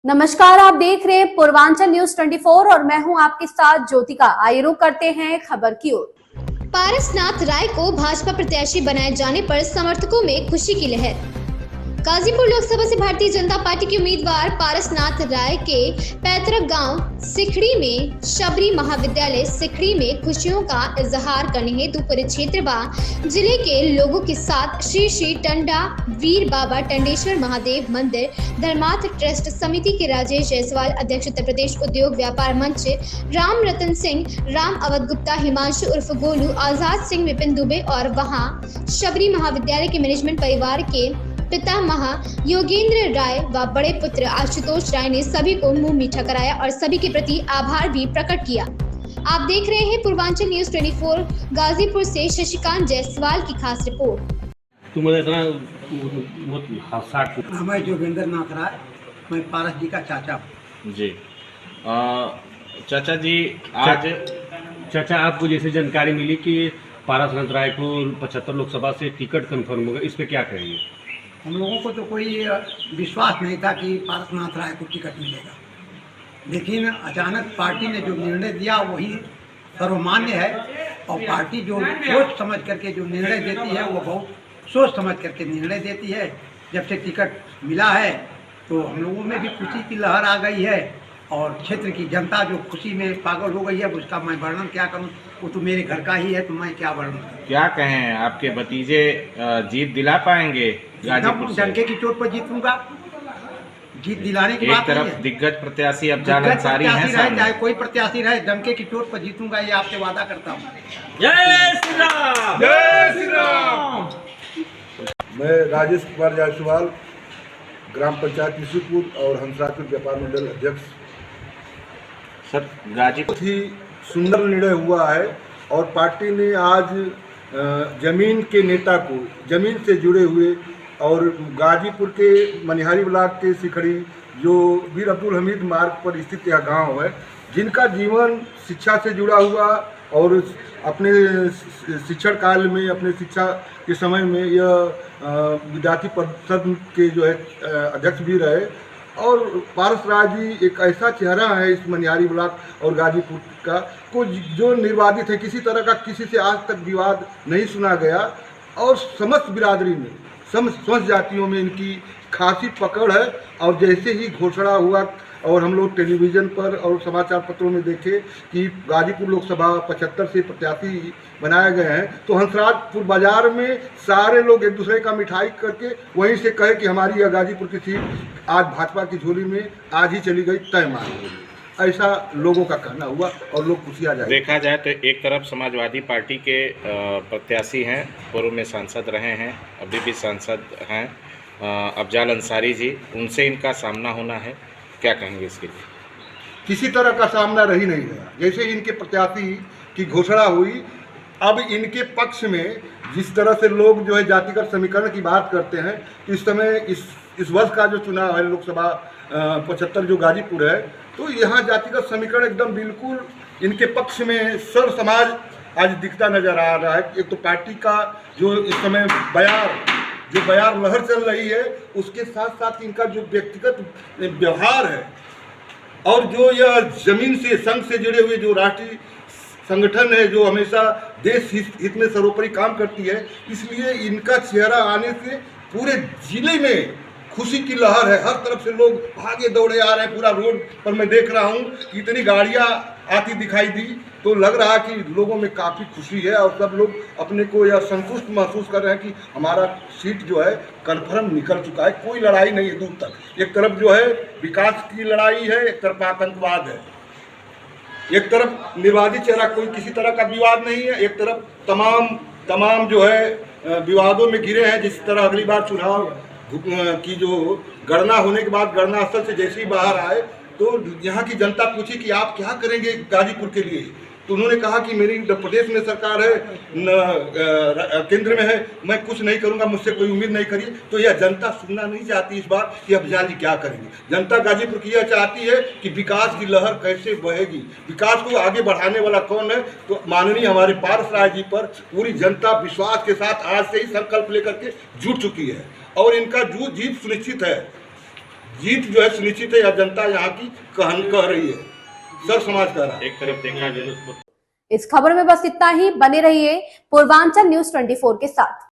नमस्कार, आप देख रहे हैं पूर्वांचल न्यूज 24 और मैं हूं आपके साथ ज्योतिका। आइए रुक करते हैं खबर की ओर। पारसनाथ राय को भाजपा प्रत्याशी बनाए जाने पर समर्थकों में खुशी की लहर। गाजीपुर लोकसभा से भारतीय जनता पार्टी के उम्मीदवार पारसनाथ राय के पैतृक गांव सिखड़ी में शबरी महाविद्यालय सिखड़ी में खुशियों का इजहार करने हेतु पूरे क्षेत्र व जिले के लोगों के साथ श्री श्री टंडा वीर बाबा टंडेश्वर महादेव मंदिर धर्मार्थ ट्रस्ट समिति के राजेश जायसवाल अध्यक्ष उत्तर प्रदेश उद्योग व्यापार मंच राम रतन सिंह राम अवध गुप्ता हिमांशु उर्फ गोलू आजाद सिंह विपिन दुबे और वहां शबरी महाविद्यालय के मैनेजमेंट परिवार के पितामह योगेंद्र राय व बड़े पुत्र आशुतोष राय ने सभी को मुंह मीठा कराया और सभी के प्रति आभार भी प्रकट किया। आप देख रहे हैं पूर्वांचल न्यूज 24 गाजीपुर से शशिकांत जायसवाल की खास रिपोर्ट। मैं जोगेंद्र नाथ राय, मैं पारस जी का चाचा जी। चाचा जी, आज चाचा आपको जैसे जानकारी मिली कि पारसनाथ राय को 75 लोकसभा से टिकट कंफर्म होगा, इस पे क्या कहेंगे? हम लोगों को तो कोई विश्वास नहीं था कि पारसनाथ राय को टिकट मिलेगा, लेकिन अचानक पार्टी ने जो निर्णय दिया वही सर्वमान्य है। और पार्टी जो सोच समझ करके जो निर्णय देती है वो बहुत सोच समझ करके निर्णय देती है। जब से टिकट मिला है तो हम लोगों में भी खुशी की लहर आ गई है और क्षेत्र की जनता जो खुशी में पागल हो गई है उसका मैं वर्णन क्या करूं, वो तो मेरे घर का ही है, तो मैं क्या वर्णन करूं। क्या कहें, आपके भतीजे जीत दिला पाएंगे गाजीपुर से? डंके की चोट पर जीतूंगा, जीत दिलाने की एक बात तरफ नहीं है। दिग्गज प्रत्याशी अफजाल अंसारी हैं सामने। चाहे कोई प्रत्याशी रहे, डंके की चोट पर जीतूंगा, ये आपसे वादा करता हूँ। जय श्री राम, जय श्री राम। मैं राजेश कुमार जायसवाल, ग्राम पंचायत ईसूपुर और हंसापुर व्यापार मंडल अध्यक्ष। सर, गाजीपुर बहुत ही सुंदर निर्णय हुआ है और पार्टी ने आज जमीन के नेता को, जमीन से जुड़े हुए और गाजीपुर के मनिहारी ब्लॉक के सिखड़ी जो वीर अब्दुल हमीद मार्ग पर स्थित यह गांव है, जिनका जीवन शिक्षा से जुड़ा हुआ और अपने शिक्षण काल में, अपने शिक्षा के समय में यह विद्यार्थी परिषद के जो है अध्यक्ष भी रहे। और पारस राय जी एक ऐसा चेहरा है इस मनिहारी ब्लॉक और गाजीपुर का को जो निर्वादित है, किसी तरह का किसी से आज तक विवाद नहीं सुना गया और समस्त बिरादरी में, समस्त जातियों में इनकी खासी पकड़ है। और जैसे ही घोषणा हुआ और हम लोग टेलीविज़न पर और समाचार पत्रों में देखे कि गाजीपुर लोकसभा 75 से प्रत्याशी बनाए गए हैं, तो हंसराजपुर बाजार में सारे लोग एक दूसरे का मिठाई करके वहीं से कहे कि हमारी यह गाजीपुर की सीट आज भाजपा की झोली में आज ही चली गई, तय मान ली। ऐसा लोगों का कहना हुआ और लोग खुशियाँ जाए। देखा जाए तो एक तरफ समाजवादी पार्टी के प्रत्याशी हैं, पूर्व में सांसद रहे हैं, अभी भी सांसद हैं अफजाल अंसारी जी, उनसे इनका सामना होना है, क्या कहेंगे इसके लिए? किसी तरह का सामना रही नहीं गया। जैसे इनके प्रत्याशी की घोषणा हुई, अब इनके पक्ष में जिस तरह से लोग जो है जातिगत समीकरण की बात करते हैं, इस समय इस वर्ष का जो चुनाव है लोकसभा 75 जो गाजीपुर है, तो यहाँ जातिगत समीकरण एकदम बिल्कुल इनके पक्ष में सर्व समाज आज दिखता नजर आ रहा है। एक तो पार्टी का जो इस समय बयार लहर चल रही है, उसके साथ साथ इनका जो व्यक्तिगत व्यवहार है और जो यह जमीन से संघ से जुड़े हुए जो राष्ट्रीय संगठन है जो हमेशा देश हित में सर्वोपरि काम करती है, इसलिए इनका चेहरा आने से पूरे जिले में खुशी की लहर है। हर तरफ से लोग भागे दौड़े आ रहे हैं। पूरा रोड पर मैं देख रहा हूँ कि इतनी गाड़ियाँ आती दिखाई दी, तो लग रहा कि लोगों में काफ़ी खुशी है और सब लोग अपने को यह संतुष्ट महसूस कर रहे हैं कि हमारा सीट जो है कन्फर्म निकल चुका है, कोई लड़ाई नहीं है दूर तक। एक तरफ जो है विकास की लड़ाई है, एक तरफ आतंकवाद है, एक तरफ निर्वादित चेहरा, कोई किसी तरह का विवाद नहीं है, एक तरफ तमाम जो है विवादों में घिरे हैं। जिस तरह अगली बार चुनाव की जो गणना होने के बाद गणना स्थल से जैसे ही बाहर आए तो यहाँ की जनता पूछी कि आप क्या करेंगे गाजीपुर के लिए, तो उन्होंने कहा कि मेरी प्रदेश में सरकार है, केंद्र में है, मैं कुछ नहीं करूंगा, मुझसे कोई उम्मीद नहीं करिए। तो यह जनता सुनना नहीं चाहती इस बार कि अफजाल जी क्या करेंगे। जनता गाजीपुर की यह चाहती है कि विकास की लहर कैसे बहेगी, विकास को आगे बढ़ाने वाला कौन है। तो माननीय हमारे पारस राय जी पर पूरी जनता विश्वास के साथ आज से ही संकल्प लेकर के जुट चुकी है और इनका जीत सुनिश्चित है। जीत जो है सुनिश्चित है, यह जनता यहाँ की कह रही है, सर समाज कह रहा है। एक तरफ देखा जाए इस खबर में बस इतना ही। बने रहिए पूर्वांचल न्यूज 24 के साथ।